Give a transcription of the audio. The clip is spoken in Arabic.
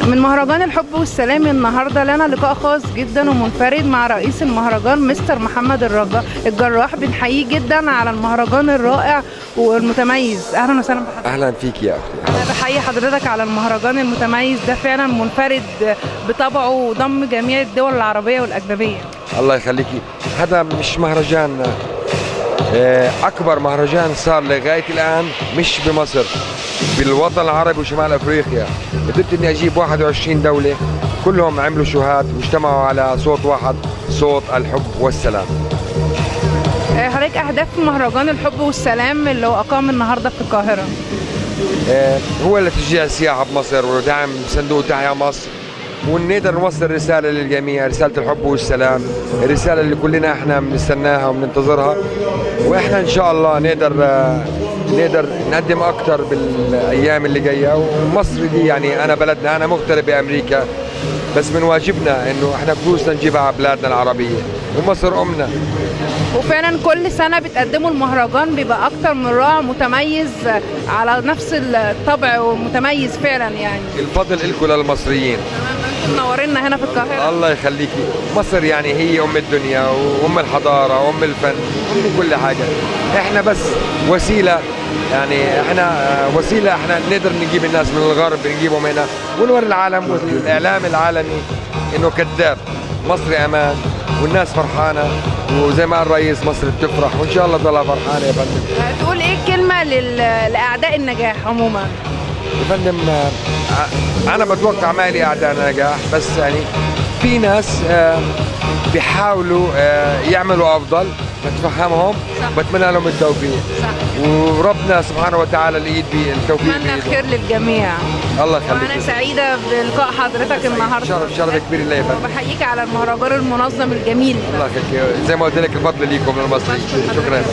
من مهرجان الحب والسلام النهارده لنا لقاء خاص جدا ومنفرد مع رئيس المهرجان مستر محمد الجراح. بنحييه جدا على المهرجان الرائع والمتميز. اهلا وسهلا بحضرتك. اهلا فيك يا اختي. انا بحيي حضرتك على المهرجان المتميز ده، فعلا منفرد بطبعه وضم جميع الدول العربيه والاجنبيه. الله يخليكي. هذا مش مهرجان، اكبر مهرجان صار لغايه الان مش بمصر، بالوطن العربي وشمال افريقيا. قدرت اني اجيب 21 دوله كلهم عملوا شوهات واجتمعوا على صوت واحد، صوت الحب والسلام. حضرتك اهداف مهرجان الحب والسلام اللي هو اقام النهارده في القاهره؟ هو لتشجيع السياحه بمصر ودعم صندوق تحيا مصر، ونقدر نوصل رسالة للجميع، رسالة الحب والسلام، الرسالة اللي كلنا احنا بنستناها وبننتظرها. واحنا ان شاء الله نقدر نقدم اكثر بالايام اللي جايه. ومصر دي يعني انا بلدنا، انا مغترب بامريكا، بس من واجبنا انه احنا فلوسنا نجيبها على بلادنا العربيه، ومصر امنا. وفعلا كل سنه بتقدموا المهرجان بيبقى اكتر من رائع، متميز على نفس الطبع ومتميز فعلا يعني. الفضل لكم للمصريين. انتم منورينا هنا في القاهره. الله يخليكي. مصر يعني هي ام الدنيا وام الحضاره وام الفن وام كل حاجه. احنا بس وسيله، يعني احنا وسيله، احنا نقدر نجيب الناس من الغرب، نجيبهم هنا ونوري العالم والاعلام العالمي انه كذاب. مصر امان والناس فرحانه، وزي ما قال الرئيس مصر بتفرح، وان شاء الله تضلها فرحانه يا فندم. تقول ايه كلمه لاعداء النجاح عموما؟ يا فندم انا بتوقع ما لي اعداء نجاح، بس يعني في ناس بيحاولوا يعملوا افضل، بتفهمهم، بتمنى لهم التوفيق. وربنا سبحانه وتعالى الايد بالتوفيق. اتمنى الخير للجميع. الله يخليك. وانا سعيده بلقاء حضرتك النهارده. شرف كبير ليا يا فندم. وبحييك على المهرجان المنظم الجميل. الله يخليك. زي ما قلت لك الفضل ليكم للمصريين. شكرا.